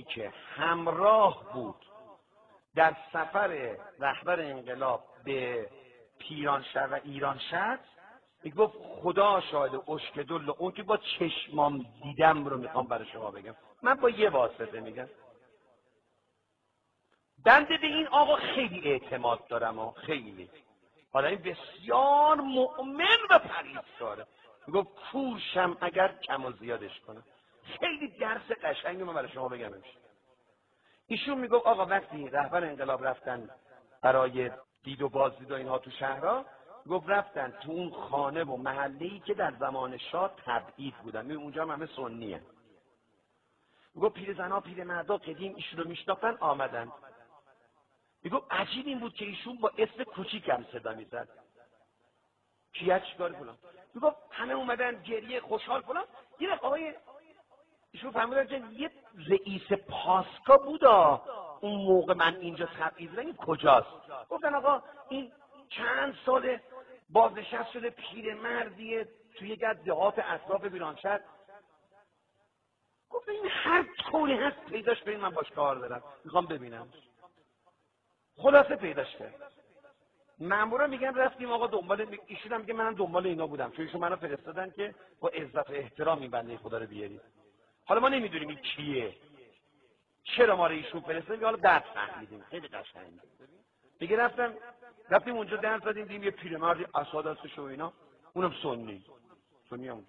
که همراه بود در سفر رهبر انقلاب به پیرانشهر و ایرانشهر، میگفت خدا شاهد اشکدل اون که با چشمام دیدم رو میخوام برای شما بگم. من با یه واسطه میگم. بنده به این آقا خیلی اعتماد دارم و خیلی آدمی بسیار مؤمن و پرهیزکاره. میگفت پوشم اگر کم و زیادش کنم. خیلی درس قشنگی من برای شما بگم امشب. ایشون میگفت آقا وقتی رهبر انقلاب رفتن برای دید و بازدید و اینها تو شهرها، گفت رفتن تو اون خانه و محله‌ای که در زمان شاه تبعید بودن. اونجا همه سنیه. میگفت پیرزن‌ها پیرمردا قدیم ایشون رو میشناختن آمدن. میگفت عجیب این بود که ایشون با اسم کوچیکم صدا میزد. کیه چیکار فلان. میگفت همه اومدن گریه خوشحال فلان. یه آقای ایشون فهمیدن که یه رئیس پاسکا بودا اون موقع من اینجا تبعید بودم. این کجاست؟ گفتن آقا این چند سال بازنشسته شده پیرمردیه توی یک از دهات اطراف بیرانشهر. گفت این هر طوری هست پیداش کنین، من باش کار دارم میخوام ببینم. خلاصه پیداش کرد. مامورا میگن رفتیم آقا دنبال ایشون، هم میگه منم دنبال اینا بودم چون ایشون منو فرستادن که با عزت و احترام این بنده خدا رو بیارید. حالا ما نمیدونیم این کیه، چرا ما رو ایشون فرستادن، حالا بعد فهمیدیم. خیلی قشنگه. دیگه رفتیم اونجا در زدیم، دیدیم یه پیرمردی اساد هستش و اینا، اونم سنی هم.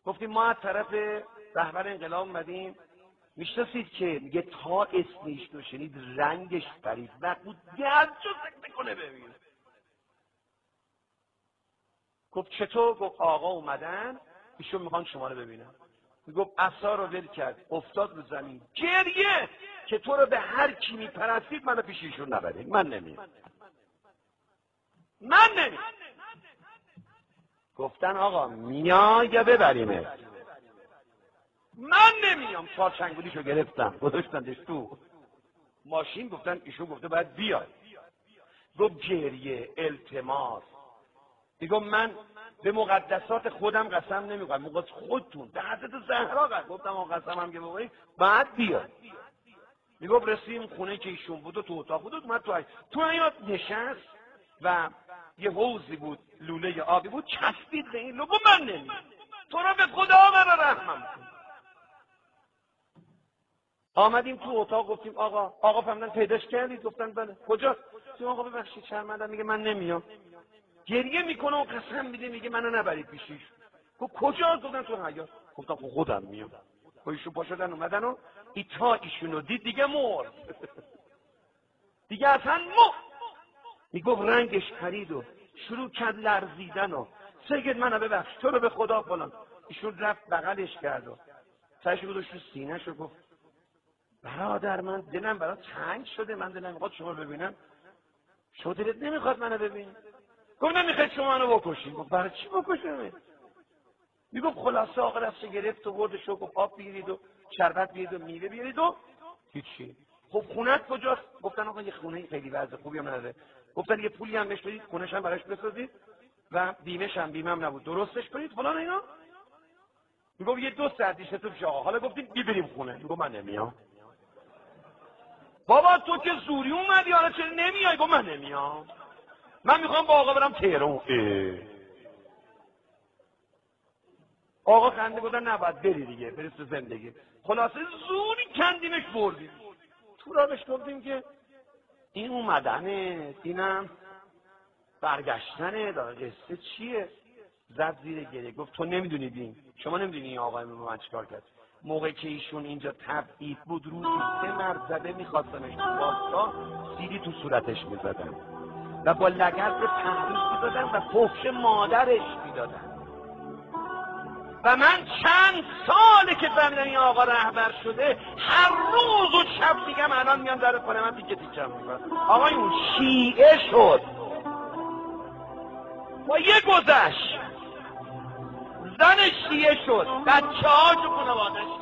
گفتیم ما از طرف رهبر انقلاب اومدیم، میشناسید که میگه تا اسمش رو شنید رنگش پرید وقت بود گرچه سکته کنه ببین. گفت چطور؟ گفت آقا اومدن ایشون میخوان شما رو ببینن. گفت عصا رو ول کرد افتاد رو زمین گریه که تو رو به هر کی میپرستید منو پیش ایشون نبرید. من نمیام. گفتن آقا میای یا ببریمت؟ من نمیام. چهار چنگولیشو گرفتم گذاشتندش تو ماشین. گفتن ایشون گفته باید بیای. گفت گریه التماس. میگم من به مقدسات خودم قسم نمیخورم، مقدس خودتون به حضرت زهرا قسم. گفتم آقا قسمم که بخوری بعد بیا. میگم رسیدیم خونه که ایشون بود و تو اتاق بود، اومد تو حیاط نشست و یه حوضی بود لوله آبی بود چسبید به این لوله. من نمیام. تو رو به خدا مرا رحمم کن. آمدیم تو اتاق گفتیم آقا فهمیدن پیداش کردید؟ گفتن بله. کجاست؟ گفتیم آقا ببخشید شرمندم. میگه من نمیام. گریه میکنه و قسم میده میگه منو نبرید پیشش. گفت کجاست؟ گفتن تو حیاط. گفتم خودم میام. ایشون پا شدن اومدن و تا ایشونو دید دیگه مرد. دیگه اصلا میگفت رنگش پرید و شروع کرد لرزیدن و سید منو ببخش تو رو به خدا فلان. ایشون رفت بغلش کرد و سرش گذاشت رو سینه‌ش و گفت برادر من دلم برات تنگ شده، من دلم میخواد شما رو ببینم، شما دلت نمیخواد منو ببینی؟ گفت نمیخواد شما منو بکشین. گفت برای چی بکشم؟ میگفت خلاصه آقا رفت گرفت و بردش و گفت آب بیارید و شربت بیارید و میوه بیارید و هیچی. خب خونت کجاست؟ گفتن آقا یه خونه خیلی وضع خوبی هم نداره. گفتن یه پولی هم بهش بدید خونه‌ش هم براش بسازید و بیمه‌ش هم بیمه‌ام نبود درستش کنید فلان اینا. میگفت یه 2 ساعت دیشه تو پیش آقا. حالا گفتیم بریم خونه. میگفت من نمیام. بابا تو که زوری اومدی حالا چرا نمیای؟ گفت من نمیام. من میخوام با آقا برم تهران. آقا خنده گفتن نباید بری دیگه، بری تو زندگی. خلاصه زوری کندیمش بردیم. تو را بهش گفتیم که این اومدنه، اینم برگشتنه، داره قصه چیه؟ زد زیر گریه. گفت تو نمیدونید شما نمیدونی این آقای من چیکار کرد. موقعی که ایشون اینجا تبعید بود روزی 3 مرتبه میخواستنش تو بازداشت سیلی تو صورتش میزدن و با لگد به تحریک میدادن و فحش مادرش میدادن. و من چند ساله که فهمیدم این آقا رهبر شده هر روز و شب میگم الان میام در خونه من تیکه تیکم میکنم. آقای اون شیعه شد با یه گذشت، زن شیعه شد، بچه ها تو خانواده‌اش